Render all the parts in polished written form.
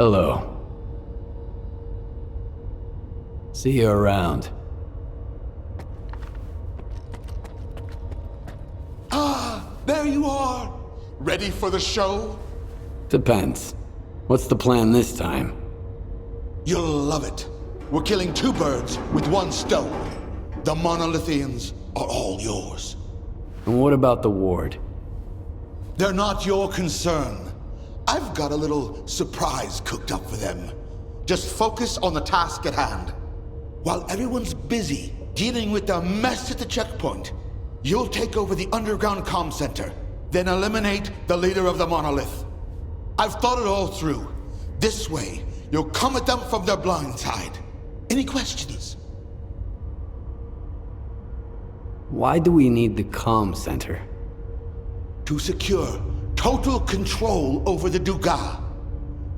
Hello. See you around. Ah, there you are! Ready for the show? Depends. What's the plan this time? You'll love it. We're killing two birds with one stone. The monolithians are all yours. And what about the ward? They're not your concern. I've got a little surprise cooked up for them. Just focus on the task at hand. While everyone's busy dealing with the mess at the checkpoint, you'll take over the underground comm center, then eliminate the leader of the monolith. I've thought it all through. This way, you'll come at them from their blind side. Any questions? Why do we need the comm center? To secure total control over the Dugas.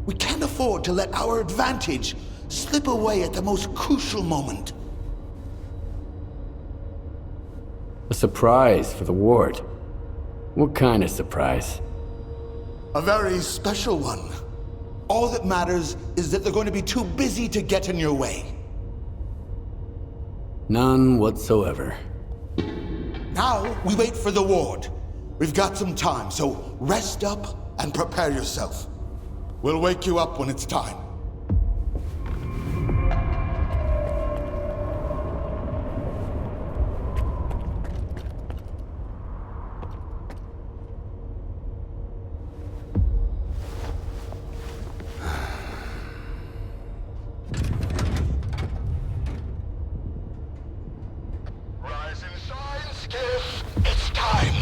We can't afford to let our advantage slip away at the most crucial moment. A surprise for the ward. What kind of surprise? A very special one. All that matters is that they're going to be too busy to get in your way. None whatsoever. Now we wait for the ward. We've got some time, so rest up and prepare yourself. We'll wake you up when it's time. Rise and shine, SKIF. It's time.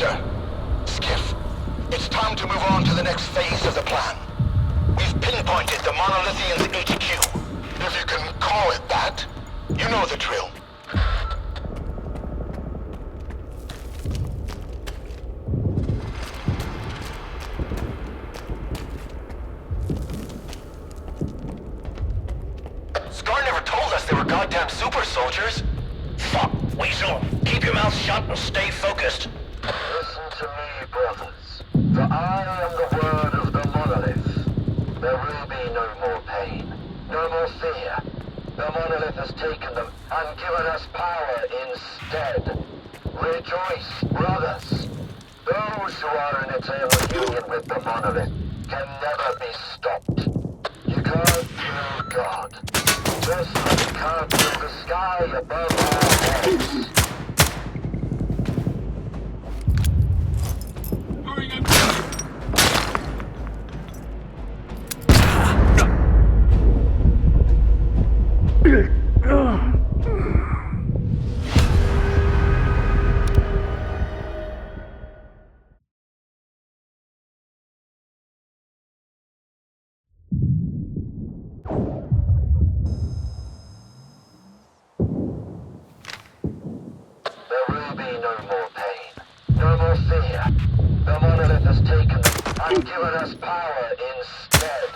Sir, SKIF, it's time to move on to the next phase of the plan. We've pinpointed the Monolithians' HQ. If you can call it that. You know the drill. Scar never told us they were goddamn super soldiers. Fuck, Weasel. Keep your mouth shut and stay focused. Listen to me, brothers. For I am the word of the monolith. There will be no more pain, no more fear. The monolith has taken them and given us power instead. Rejoice, brothers. Those who are in eternal union with the monolith can never be stopped. You can't kill God. Just like you can't kill the sky above our heads. There will be no more pain, no more fear. The monolith has taken them and given us power instead.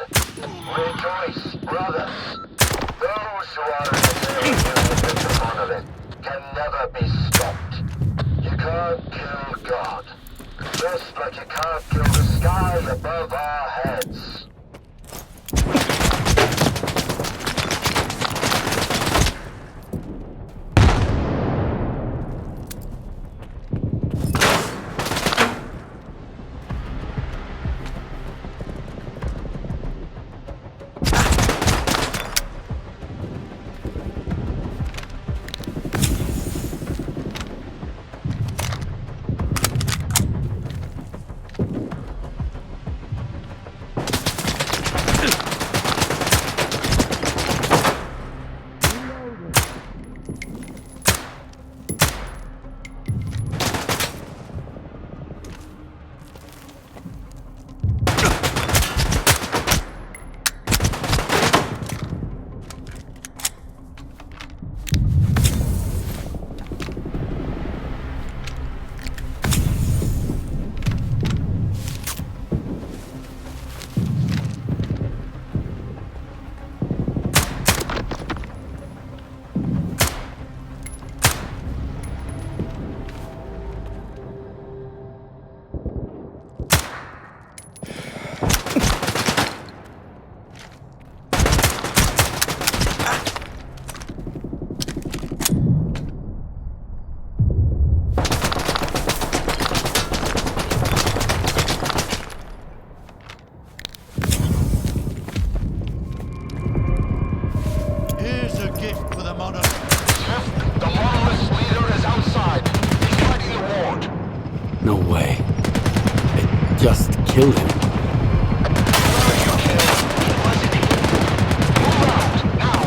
Rejoice, brothers. Those who are in eternal union with the monolith can never be stopped. You can't kill God, just like you can't kill the sky above our heads. Here's a gift for the monolith. SKIF, the monolith's leader is outside. He's fighting the ward. No way. It just killed him. Whoever you killed, he wasn't here. Move out, now.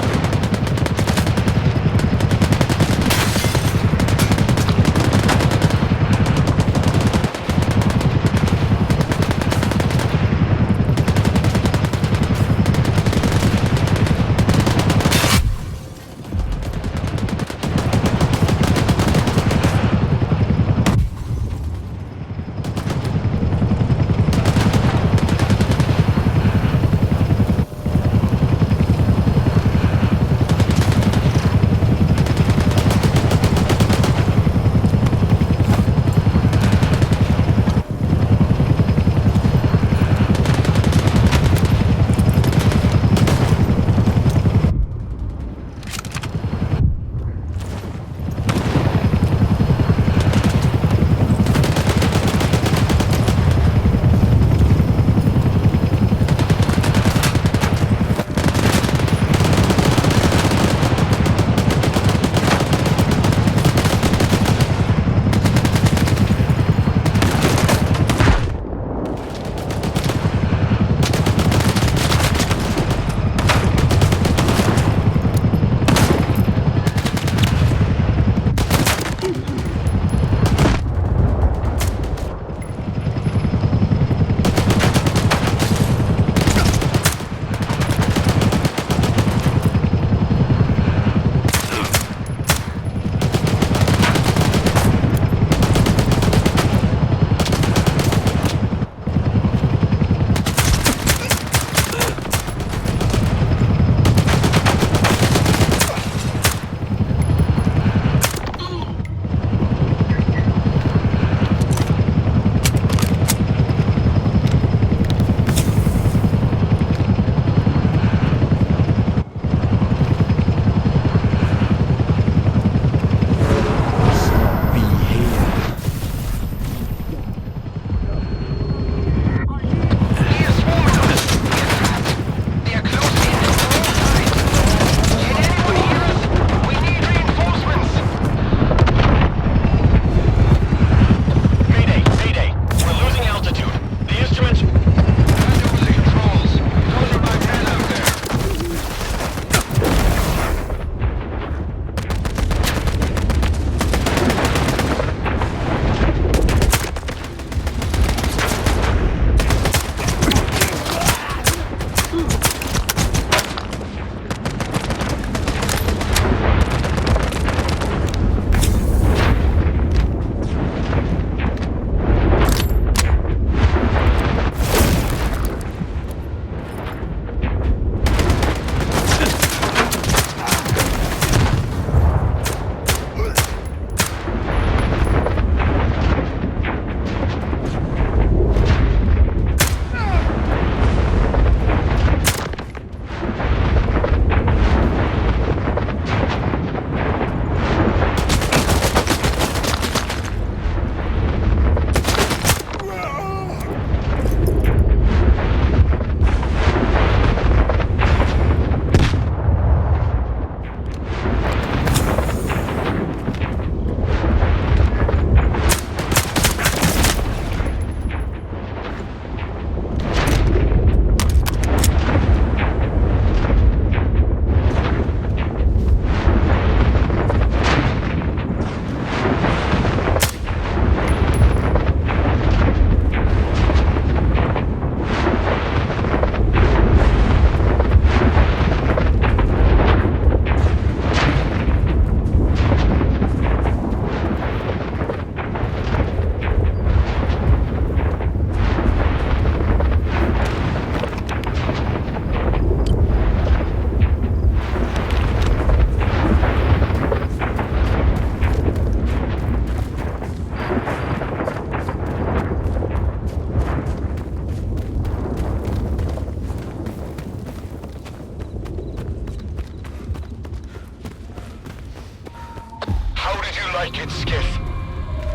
like it, Skiff.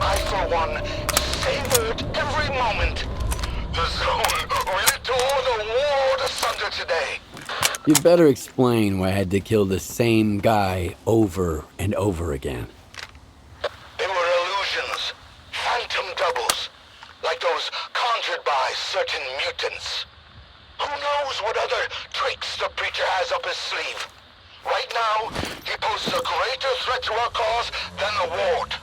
I, for one, savored every moment. The zone really tore the ward asunder today. You'd better explain why I had to kill the same guy over and over again. They were illusions, phantom doubles, like those conjured by certain mutants. Who knows what other tricks the preacher has up his sleeve? Right now, he poses a greater threat to our cause than the ward.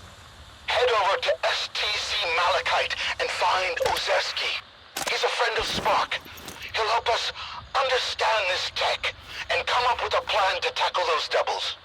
Head over to STC Malachite and find Ozeski. He's a friend of Spark. He'll help us understand this tech and come up with a plan to tackle those doubles.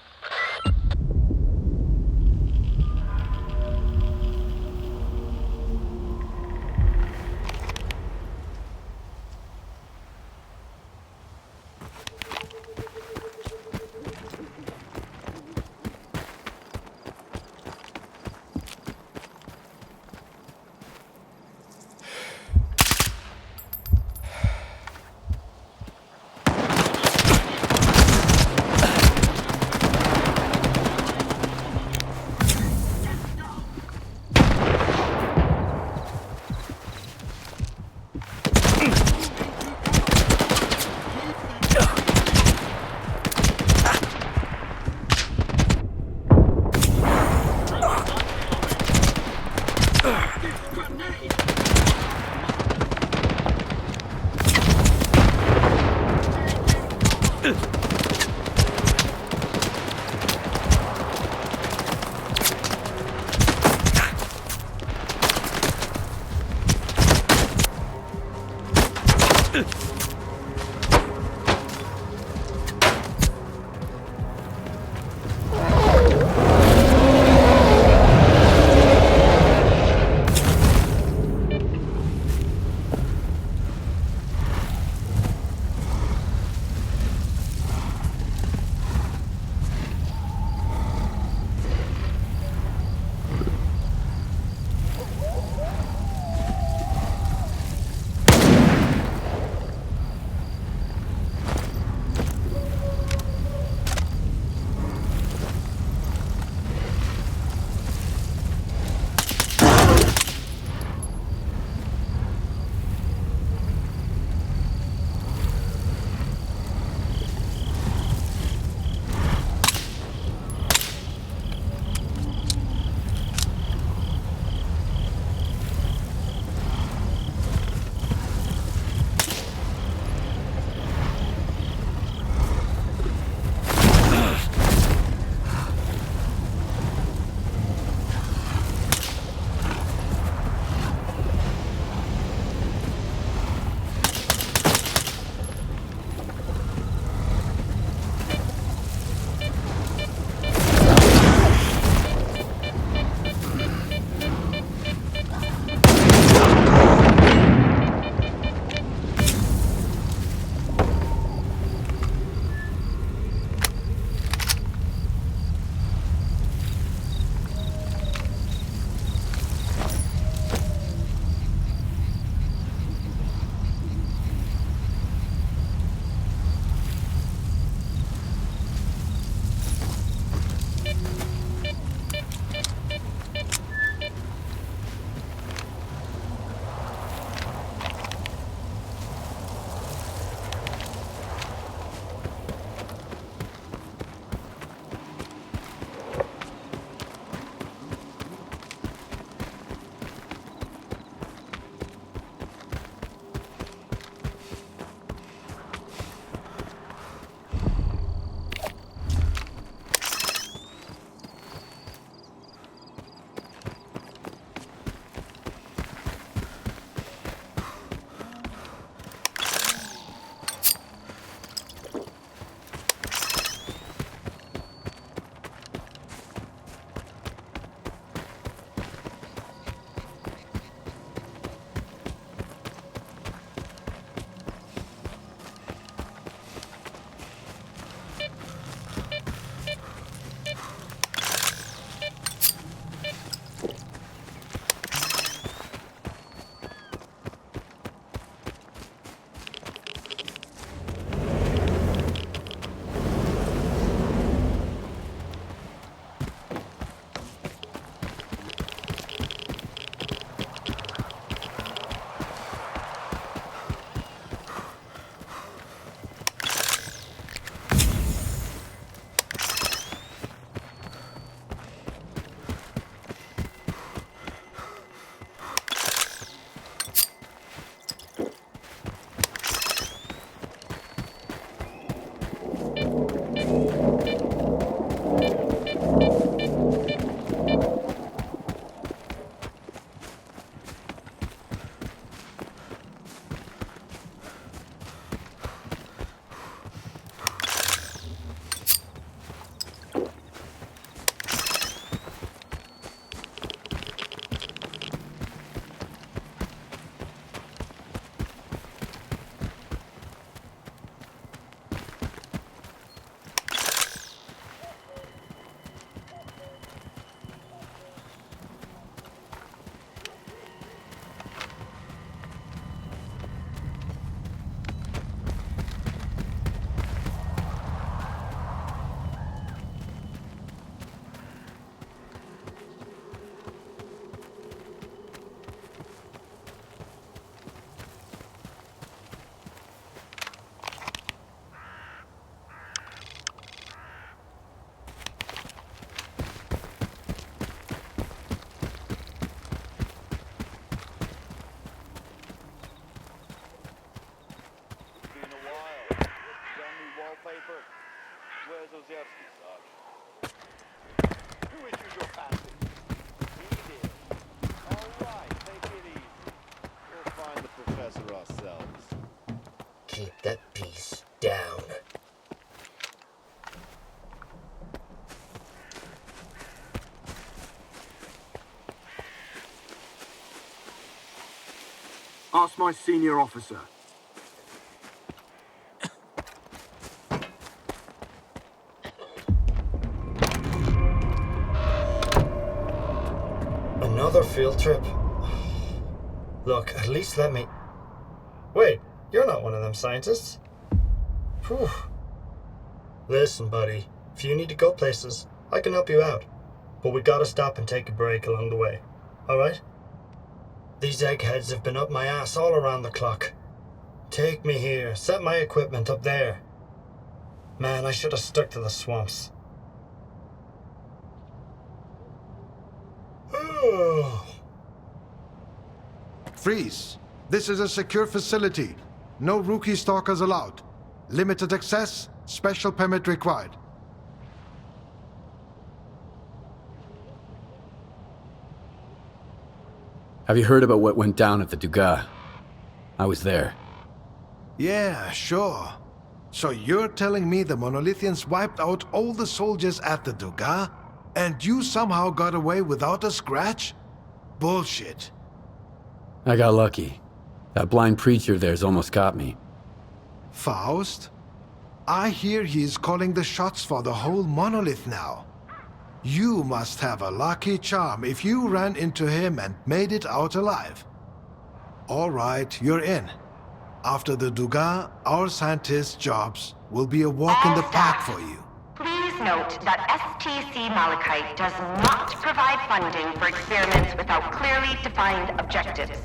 Ask my senior officer. Another field trip? Look, at least let me... Wait, you're not one of them scientists. Whew. Listen, buddy, if you need to go places, I can help you out. But we gotta stop and take a break along the way, alright? These eggheads have been up my ass all around the clock. Take me here, set my equipment up there. Man, I should have stuck to the swamps. Freeze! This is a secure facility. No rookie stalkers allowed. Limited access, special permit required. Have you heard about what went down at the Dugas? I was there. Yeah, sure. So you're telling me the Monolithians wiped out all the soldiers at the Dugas, and you somehow got away without a scratch? Bullshit. I got lucky. That blind preacher there's almost got me. Faust? I hear he's calling the shots for the whole monolith now. You must have a lucky charm if you ran into him and made it out alive. All right, you're in. After the Dugas, our scientists' jobs will be a walk in the park for you. Please note that STC Malachite does not provide funding for experiments without clearly defined objectives.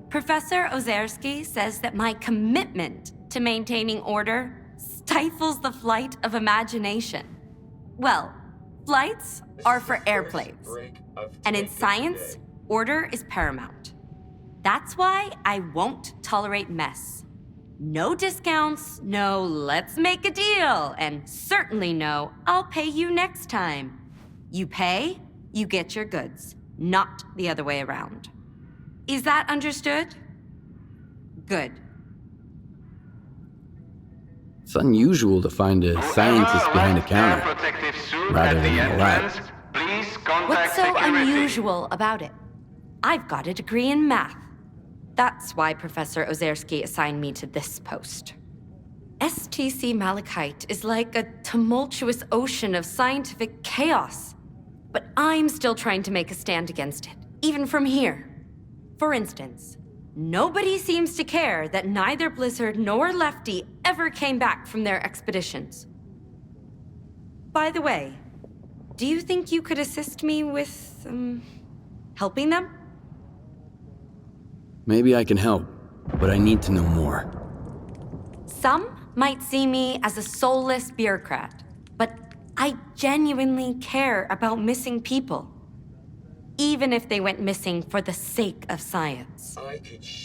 Professor Ozerski says that my commitment to maintaining order stifles the flight of imagination. Well, flights are for airplanes. And in science, order is paramount. That's why I won't tolerate mess. No discounts, no let's make a deal, and certainly no I'll pay you next time. You pay, you get your goods, not the other way around. Is that understood? Good. It's unusual to find a scientist behind a counter, rather than in a lab. What's so unusual about it? I've got a degree in math. That's why Professor Ozerski assigned me to this post. STC Malachite is like a tumultuous ocean of scientific chaos. But I'm still trying to make a stand against it, even from here. For instance, nobody seems to care that neither Blizzard nor Lefty ever came back from their expeditions. By the way, do you think you could assist me with, helping them? Maybe I can help, but I need to know more. Some might see me as a soulless bureaucrat, but I genuinely care about missing people. Even if they went missing for the sake of science.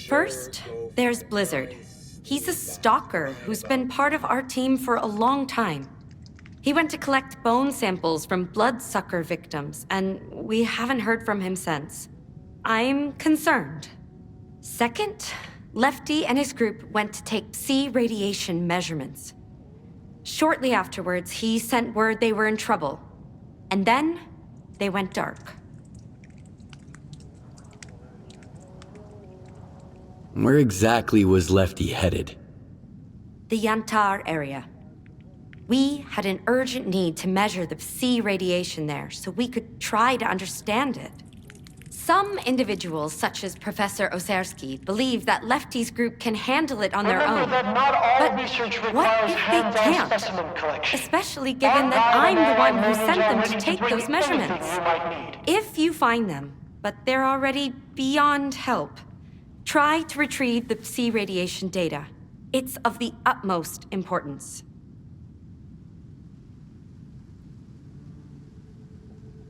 First, there's Blizzard. He's a stalker who's been part of our team for a long time. He went to collect bone samples from bloodsucker victims, and we haven't heard from him since. I'm concerned. Second, Lefty and his group went to take Psi radiation measurements. Shortly afterwards, he sent word they were in trouble. And then, they went dark. Where exactly was Lefty headed? The Yantar area. We had an urgent need to measure the Psi radiation there so we could try to understand it. Some individuals, such as Professor Ozerski, believe that Lefty's group can handle it on their own. That not all But research what requires if they hands-on can't? specimen collection. Especially given that I'm the one who sent them to take those measurements. If you find them, but they're already beyond help, try to retrieve the Psi radiation data. It's of the utmost importance.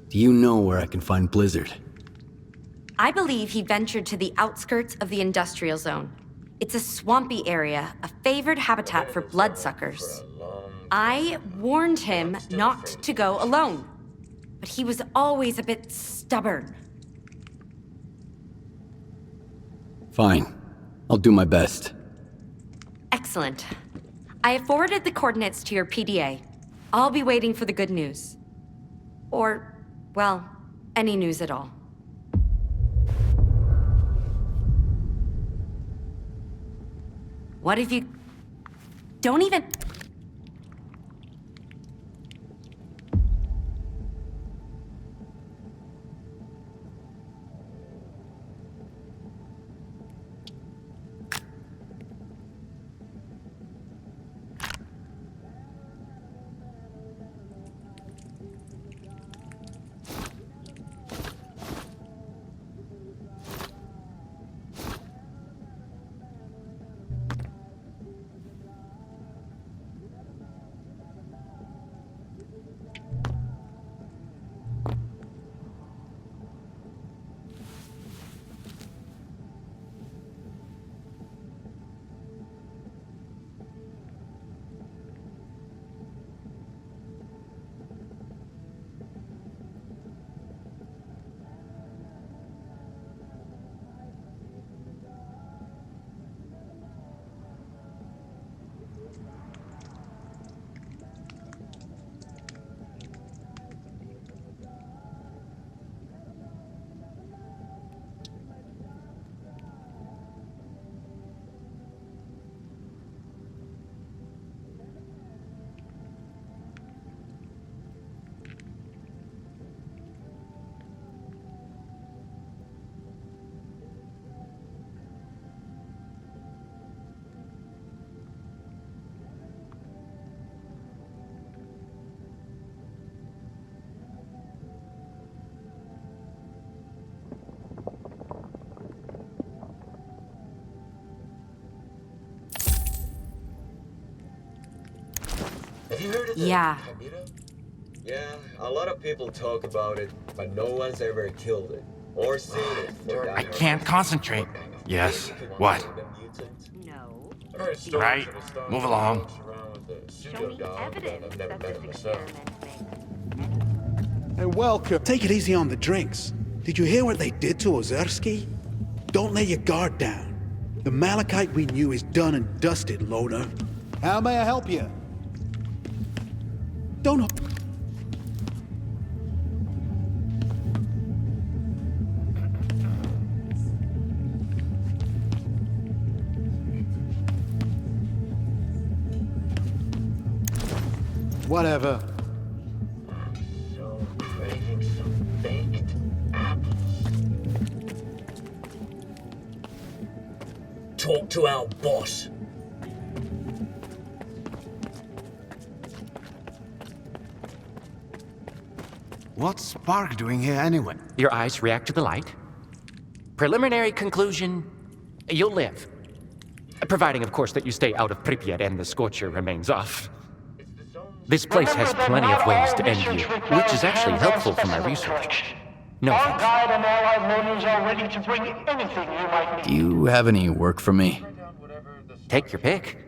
Do you know where I can find Blizzard? I believe he ventured to the outskirts of the industrial zone. It's a swampy area, a favored habitat for bloodsuckers. I warned him not to go alone, but he was always a bit stubborn. Fine. I'll do my best. Excellent. I have forwarded the coordinates to your PDA. I'll be waiting for the good news. Or, well, any news at all. What if you... Don't even... Have you heard of the Chimera? Yeah, a lot of people talk about it, but no one's ever killed it or seen it. I can't concentrate. Yes. What? No. Right. Move along. Show me evidence that this experiment makes. Hey, welcome. Take it easy on the drinks. Did you hear what they did to Ozerski? Don't let your guard down. The Malachite we knew is done and dusted, loner. How may I help you? Don't... Whatever. So craving some baked apples. Talk to our boss. What's Spark doing here anyway? Your eyes react to the light. Preliminary conclusion, you'll live. Providing, of course, that you stay out of Pripyat and the scorcher remains off. This place has plenty of ways to end you, which is actually helpful for my research. No Our thanks. guide and allied learners are ready to bring anything you might need. Do you have any work for me? Take your pick.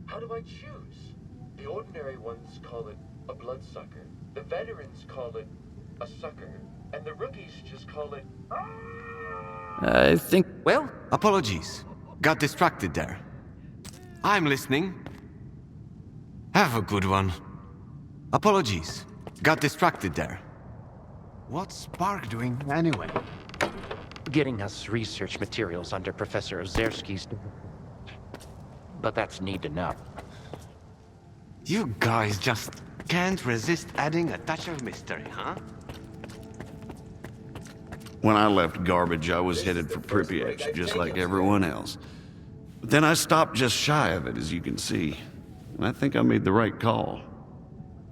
How do I choose? The ordinary ones call it a bloodsucker. The veterans call it a sucker. And the rookies just call it... I think... Well, Apologies. Got distracted there. I'm listening. Have a good one. Apologies. Got distracted there. What's Spark doing anyway? getting us research materials under Professor Ozerski's... But that's need to know. You guys just can't resist adding a touch of mystery, huh? When I left Garbage, I was headed for Pripyat, just like everyone else. But then I stopped just shy of it, as you can see. And I think I made the right call.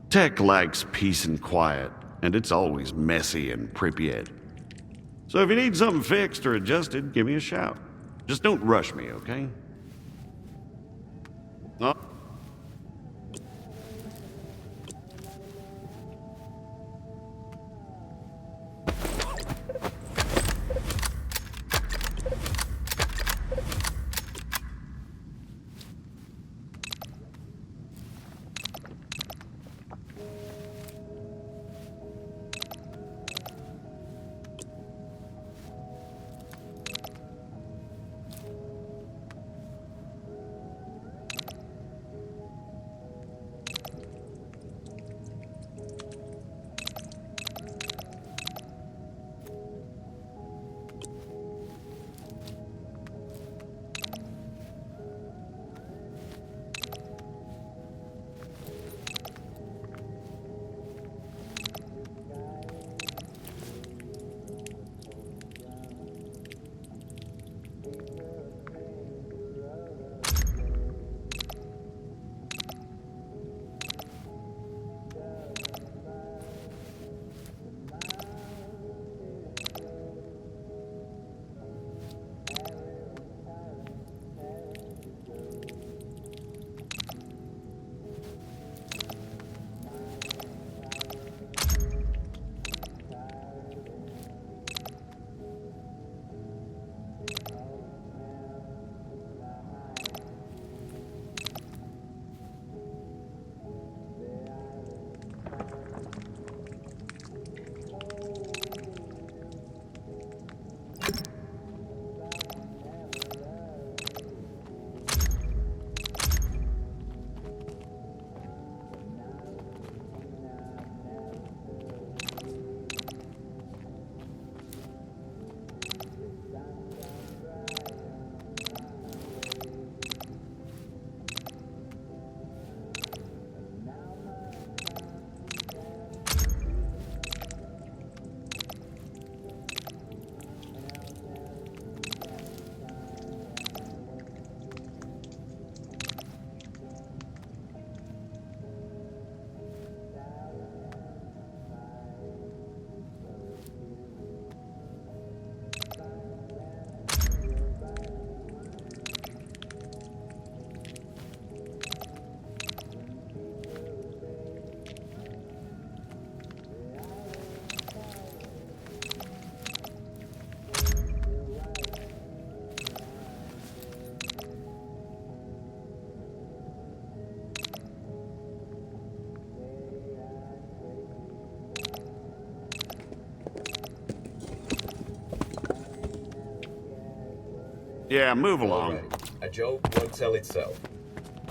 Tech likes peace and quiet, and it's always messy in Pripyat. So if you need something fixed or adjusted, give me a shout. Just don't rush me, okay? Oh. Yeah, move along. Alrighty. A joke won't tell itself.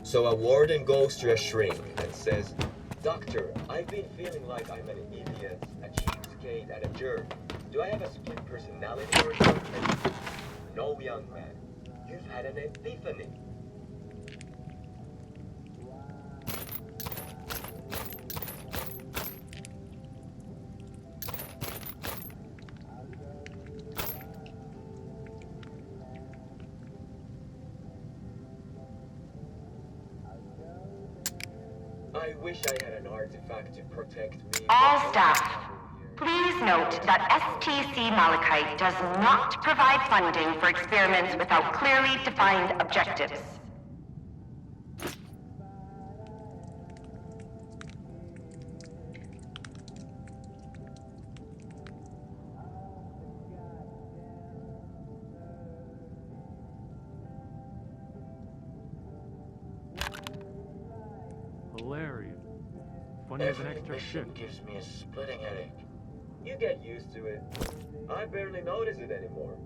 So a warden goes to a shrink and says, "Doctor, I've been feeling like I'm an idiot, a cheapskate, and a jerk. Do I have a split personality or something?" "No, young man. You've had an epiphany." I wish I had an artifact to protect me. All staff, please note that STC Malachite does not provide funding for experiments without clearly defined objectives. Hilarious. Funny as an Every extra mission shit. gives me a splitting headache. You get used to it. I barely notice it anymore.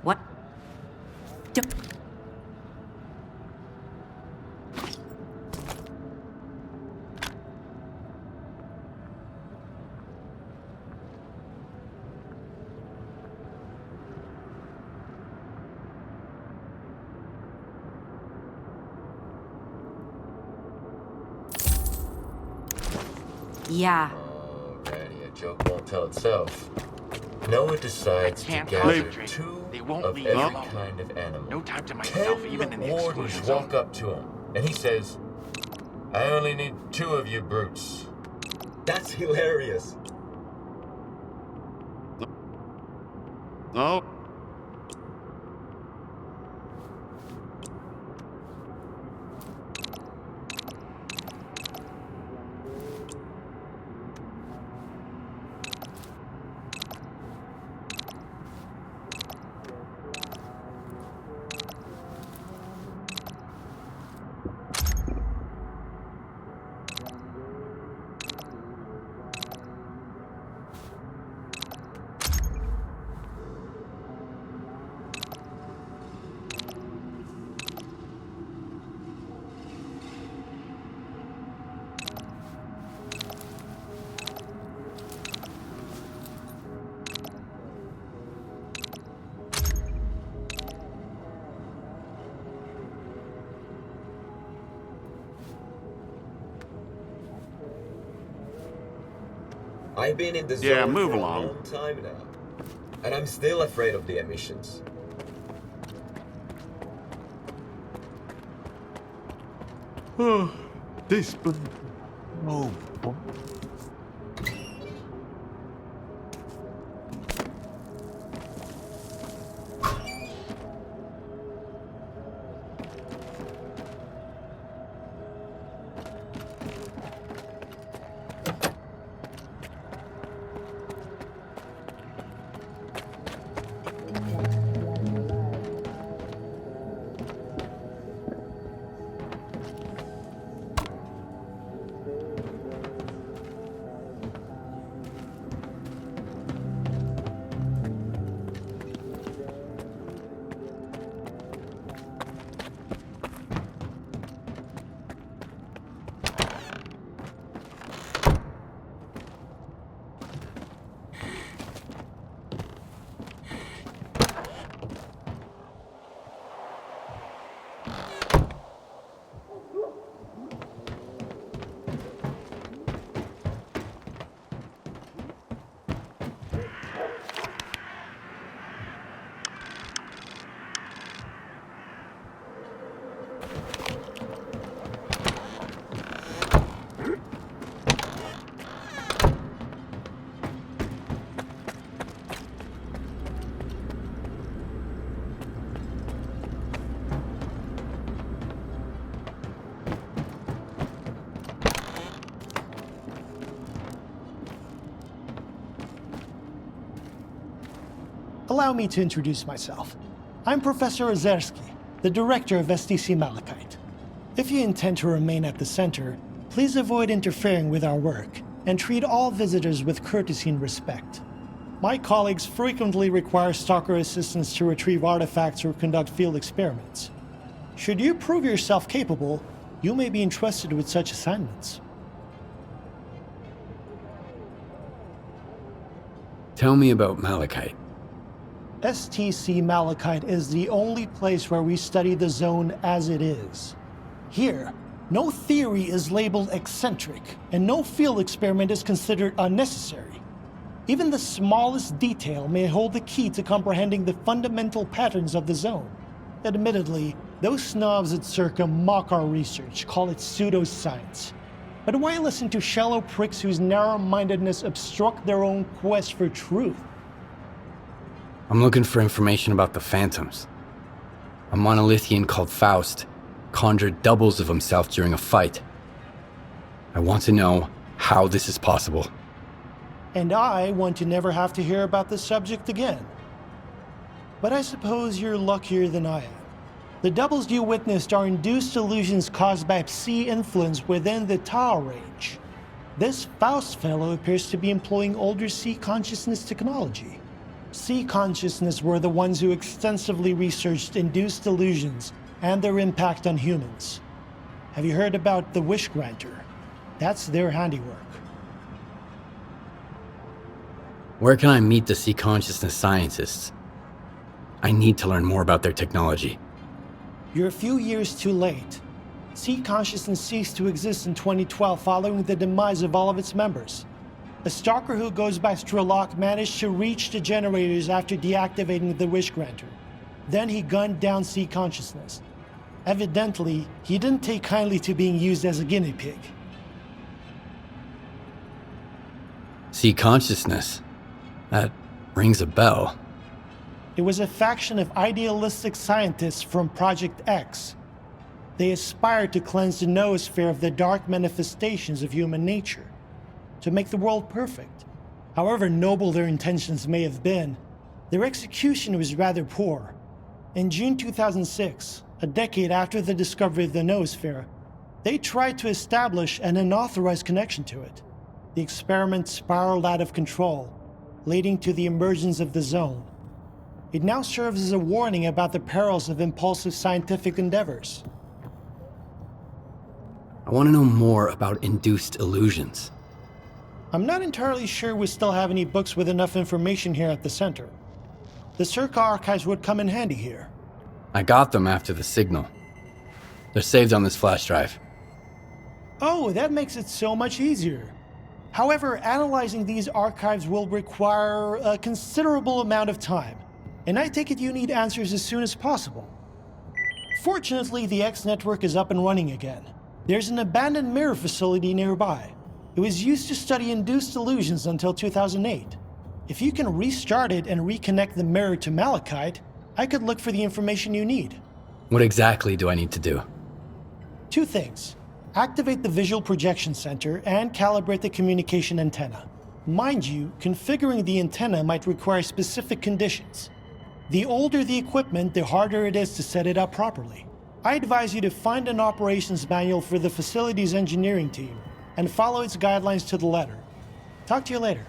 What? Yeah. Alrighty, a joke won't tell itself. Noah decides to can't gather concentrate. 2 They won't of leave every alone. kind of animal. No time to myself, 10 even in the wardens exclusion zone. walk up to him, and he says, "I only need 2 of you brutes." That's hilarious. Oh. I've been in the zone Yeah, move for along. a long time now, and I'm still afraid of the emissions. Oh, this. Oh. Allow me to introduce myself. I'm Professor Ozerski, the director of STC Malachite. If you intend to remain at the center, please avoid interfering with our work and treat all visitors with courtesy and respect. My colleagues frequently require Stalker assistance to retrieve artifacts or conduct field experiments. Should you prove yourself capable, you may be entrusted with such assignments. Tell me about Malachite. STC Malachite is the only place where we study the zone as it is. Here, no theory is labeled eccentric, and no field experiment is considered unnecessary. Even the smallest detail may hold the key to comprehending the fundamental patterns of the zone. Admittedly, those snobs at Circa mock our research, call it pseudoscience. But why listen to shallow pricks whose narrow-mindedness obstruct their own quest for truth? I'm looking for information about the Phantoms. A monolithian called Faust conjured doubles of himself during a fight. I want to know how this is possible. And I want to never have to hear about this subject again. But I suppose you're luckier than I am. The doubles you witnessed are induced illusions caused by Psi influence within the Tau range. This Faust fellow appears to be employing older Psi consciousness technology. Psi consciousness were the ones who extensively researched induced illusions and their impact on humans. Have you heard about the Wish Granter? That's their handiwork. Where can I meet the Psi consciousness scientists? I need to learn more about their technology. You're a few years too late. Psi consciousness ceased to exist in 2012 following the demise of all of its members. A stalker who goes by Strelok managed to reach the generators after deactivating the Wish Granter. Then he gunned down Psi consciousness. Evidently, he didn't take kindly to being used as a guinea pig. Psi consciousness? That rings a bell. It was a faction of idealistic scientists from Project X. They aspired to cleanse the noosphere of the dark manifestations of human nature, to make the world perfect. However noble their intentions may have been, their execution was rather poor. In June 2006, a decade after the discovery of the noosphere, they tried to establish an unauthorized connection to it. The experiment spiraled out of control, leading to the emergence of the zone. It now serves as a warning about the perils of impulsive scientific endeavors. I want to know more about induced illusions. I'm not entirely sure we still have any books with enough information here at the center. The Circa archives would come in handy here. I got them after the signal. They're saved on this flash drive. Oh, that makes it so much easier. However, analyzing these archives will require a considerable amount of time, and I take it you need answers as soon as possible. Fortunately, the X network is up and running again. There's an abandoned mirror facility nearby. It was used to study induced illusions until 2008. If you can restart it and reconnect the mirror to Malachite, I could look for the information you need. What exactly do I need to do? 2 things. Activate the visual projection center and calibrate the communication antenna. Mind you, configuring the antenna might require specific conditions. The older the equipment, the harder it is to set it up properly. I advise you to find an operations manual for the facility's engineering team and follow its guidelines to the letter. Talk to you later.